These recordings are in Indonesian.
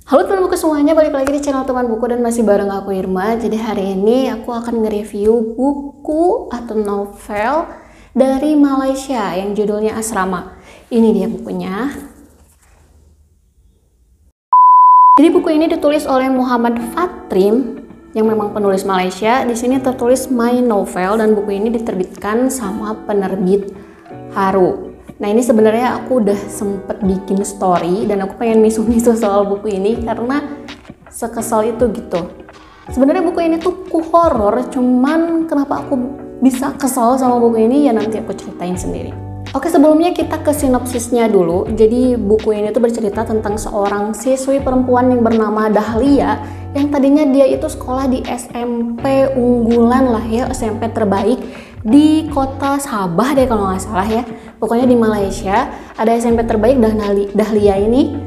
Halo teman buku semuanya, balik lagi di channel teman buku dan masih bareng aku Irma. Jadi hari ini aku akan nge-review buku atau novel dari Malaysia yang judulnya Asrama. Ini dia bukunya. Jadi buku ini ditulis oleh Muhammad Fatrim yang memang penulis Malaysia. Di sini tertulis My Novel dan buku ini diterbitkan sama penerbit Haru. Nah ini sebenarnya aku udah sempet bikin story dan aku pengen misu-misu soal buku ini karena sekesal itu gitu. Sebenarnya buku ini tuh horor, cuman kenapa aku bisa kesal sama buku ini ya nanti aku ceritain sendiri. Oke, sebelumnya kita ke sinopsisnya dulu. Jadi buku ini tuh bercerita tentang seorang siswi perempuan yang bernama Dahlia yang tadinya dia itu sekolah di SMP unggulan lah ya, SMP terbaik di kota Sabah deh kalau nggak salah ya. Pokoknya di Malaysia ada SMP terbaik dan Dahlia ini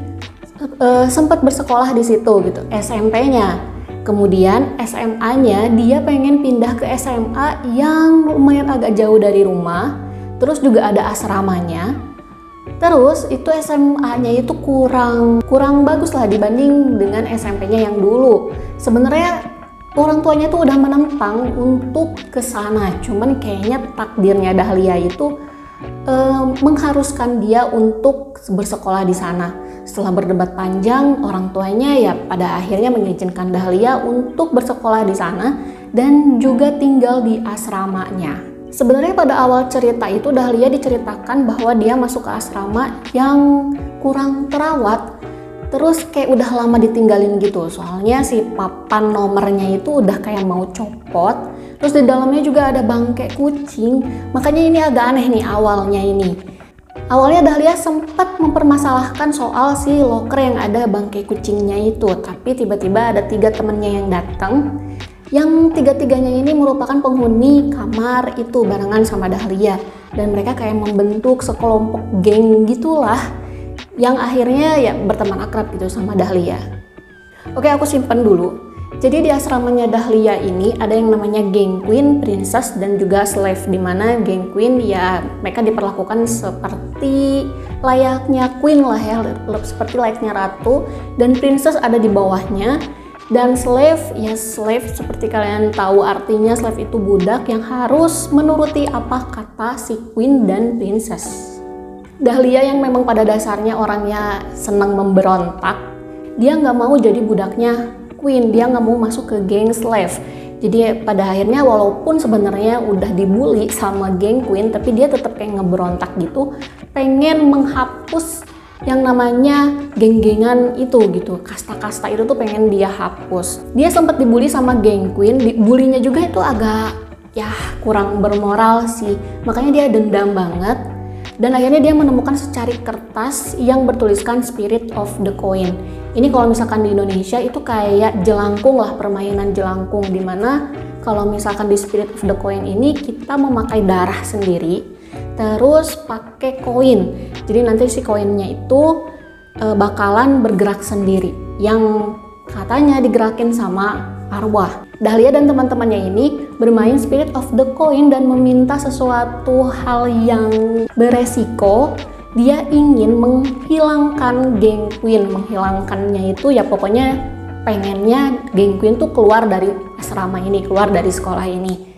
sempat bersekolah di situ gitu, SMP-nya. Kemudian SMA-nya dia pengen pindah ke SMA yang lumayan agak jauh dari rumah. Terus juga ada asramanya. Terus itu SMA-nya itu kurang bagus lah dibanding dengan SMP-nya yang dulu. Sebenarnya orang tuanya tuh udah menentang untuk ke sana, cuman kayaknya takdirnya Dahlia itu mengharuskan dia untuk bersekolah di sana. Setelah berdebat panjang, orang tuanya ya pada akhirnya mengizinkan Dahlia untuk bersekolah di sana dan juga tinggal di asramanya. Sebenarnya pada awal cerita itu Dahlia diceritakan bahwa dia masuk ke asrama yang kurang terawat. Terus kayak udah lama ditinggalin gitu, soalnya si papan nomornya itu udah kayak mau copot. Terus di dalamnya juga ada bangkai kucing, makanya ini agak aneh nih awalnya ini. Awalnya Dahlia sempat mempermasalahkan soal si loker yang ada bangkai kucingnya itu, tapi tiba-tiba ada 3 temennya yang datang. Yang 3-tiganya ini merupakan penghuni kamar itu barengan sama Dahlia. Dan mereka kayak membentuk sekelompok geng gitulah, yang akhirnya ya berteman akrab gitu sama Dahlia. Oke, aku simpen dulu. Jadi di asramanya Dahlia ini ada yang namanya geng queen, princess, dan juga slave. Dimana geng queen ya mereka diperlakukan seperti layaknya queen lah ya, seperti layaknya ratu. Dan princess ada di bawahnya. Dan slave, ya slave seperti kalian tahu artinya slave itu budak yang harus menuruti apa kata si queen dan princess. Dahlia yang memang pada dasarnya orangnya senang memberontak, dia nggak mau jadi budaknya queen, dia nggak mau masuk ke geng slave. Jadi pada akhirnya walaupun sebenarnya udah dibully sama geng queen, tapi dia tetap kayak ngeberontak gitu, pengen menghapus yang namanya geng-gengan itu gitu, kasta-kasta itu tuh pengen dia hapus. Dia sempat dibully sama geng queen, bulinya juga itu agak ya kurang bermoral sih, makanya dia dendam banget. Dan akhirnya dia menemukan secari kertas yang bertuliskan Spirit of the Coin. Ini kalau misalkan di Indonesia itu kayak jelangkung lah, permainan jelangkung, dimana kalau misalkan di Spirit of the Coin ini kita memakai darah sendiri terus pakai koin. Jadi nanti si koinnya itu bakalan bergerak sendiri, yang katanya digerakin sama arwah. Dahlia dan teman-temannya ini bermain Spirit of the Coin dan meminta sesuatu hal yang beresiko. Dia ingin menghilangkan geng queen. Menghilangkannya itu ya pokoknya pengennya geng queen tuh keluar dari asrama ini, keluar dari sekolah ini.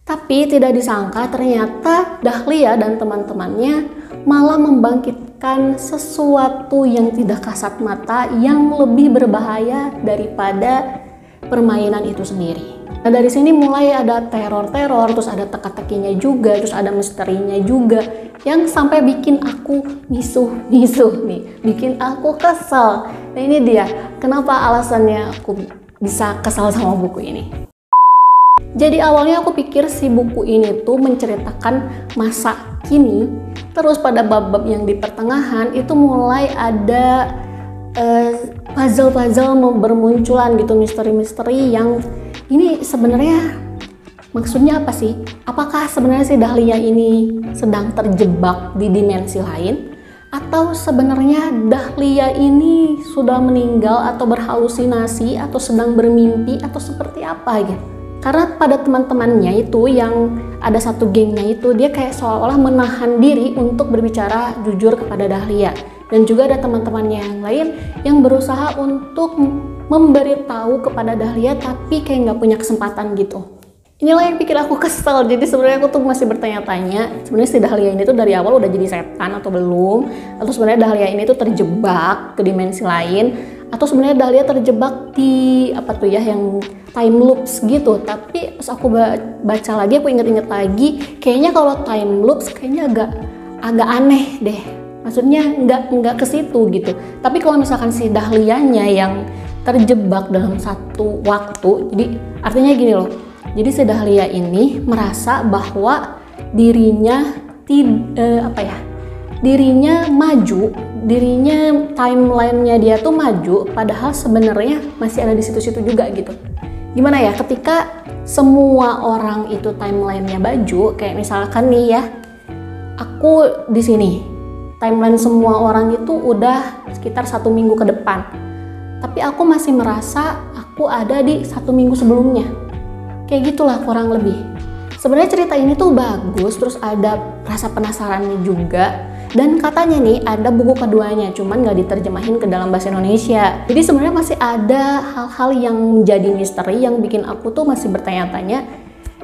Tapi tidak disangka ternyata Dahlia dan teman-temannya malah membangkitkan sesuatu yang tidak kasat mata yang lebih berbahaya daripada permainan itu sendiri. Nah dari sini mulai ada teror-teror, terus ada teka-tekinya juga, terus ada misterinya juga yang sampai bikin aku misuh-misuh nih, bikin aku kesal. Nah ini dia kenapa alasannya aku bisa kesal sama buku ini. Jadi awalnya aku pikir si buku ini tuh menceritakan masa kini, terus pada bab-bab yang di pertengahan itu mulai ada puzzle-puzzle bermunculan gitu, misteri-misteri yang ini sebenarnya maksudnya apa sih? Apakah sebenarnya si Dahlia ini sedang terjebak di dimensi lain? Atau sebenarnya Dahlia ini sudah meninggal atau berhalusinasi atau sedang bermimpi atau seperti apa gitu? Karena pada teman-temannya itu yang ada satu gengnya itu dia kayak seolah-olah menahan diri untuk berbicara jujur kepada Dahlia. Dan juga ada teman-temannya yang lain yang berusaha untuk memberitahu kepada Dahlia tapi kayak nggak punya kesempatan gitu. Inilah yang bikin aku kesel. Jadi sebenarnya aku tuh masih bertanya-tanya, sebenarnya si Dahlia ini tuh dari awal udah jadi setan atau belum? Atau sebenarnya Dahlia ini tuh terjebak ke dimensi lain? Atau sebenarnya Dahlia terjebak di apa tuh ya, yang time loops gitu. Tapi pas aku baca lagi, aku inget-inget lagi, kayaknya kalau time loops kayaknya agak aneh deh. Maksudnya nggak ke situ gitu. Tapi kalau misalkan si Dahlianya yang terjebak dalam satu waktu, jadi artinya gini loh. Jadi si Dahlia ini merasa bahwa dirinya dirinya maju, dirinya timelinenya dia tuh maju, padahal sebenarnya masih ada di situ-situ juga gitu. Gimana ya, ketika semua orang itu timelinenya maju, kayak misalkan nih ya, aku di sini. Timeline semua orang itu udah sekitar 1 minggu ke depan, tapi aku masih merasa aku ada di 1 minggu sebelumnya. Kayak gitulah kurang lebih. Sebenarnya cerita ini tuh bagus, terus ada rasa penasarannya juga, dan katanya nih ada buku keduanya, cuman nggak diterjemahin ke dalam bahasa Indonesia. Jadi sebenarnya masih ada hal-hal yang menjadi misteri yang bikin aku tuh masih bertanya-tanya.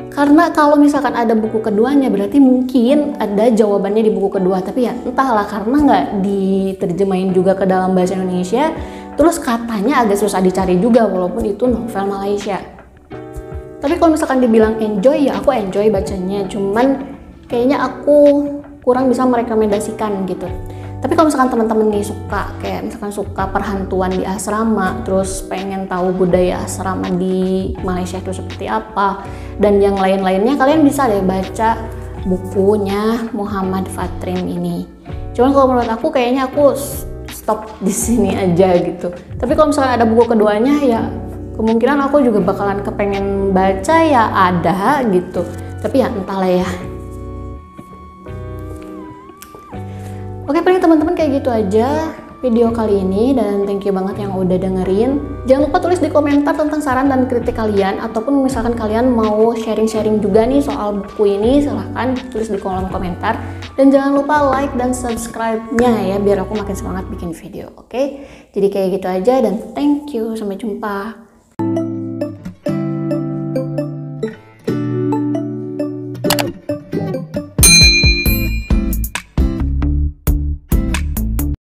Karena kalau misalkan ada buku keduanya berarti mungkin ada jawabannya di buku kedua, tapi ya entahlah, karena nggak diterjemahin juga ke dalam bahasa Indonesia, terus katanya agak susah dicari juga walaupun itu novel Malaysia. Tapi kalau misalkan dibilang enjoy, ya aku enjoy bacanya, cuman kayaknya aku kurang bisa merekomendasikan gitu. Tapi kalau misalkan teman-teman nih suka, kayak misalkan suka perhantuan di asrama, terus pengen tahu budaya asrama di Malaysia itu seperti apa, dan yang lain-lainnya, kalian bisa deh baca bukunya Muhammad Fatrim ini. Cuman kalau menurut aku kayaknya aku stop di sini aja gitu. Tapi kalau misalkan ada buku keduanya, ya kemungkinan aku juga bakalan kepengen baca, ya ada gitu. Tapi ya entahlah ya. Oke, paling teman-teman kayak gitu aja video kali ini, dan thank you banget yang udah dengerin. Jangan lupa tulis di komentar tentang saran dan kritik kalian, ataupun misalkan kalian mau sharing-sharing juga nih soal buku ini, silahkan tulis di kolom komentar. Dan jangan lupa like dan subscribe-nya ya, biar aku makin semangat bikin video, oke? Jadi kayak gitu aja, dan thank you, sampai jumpa.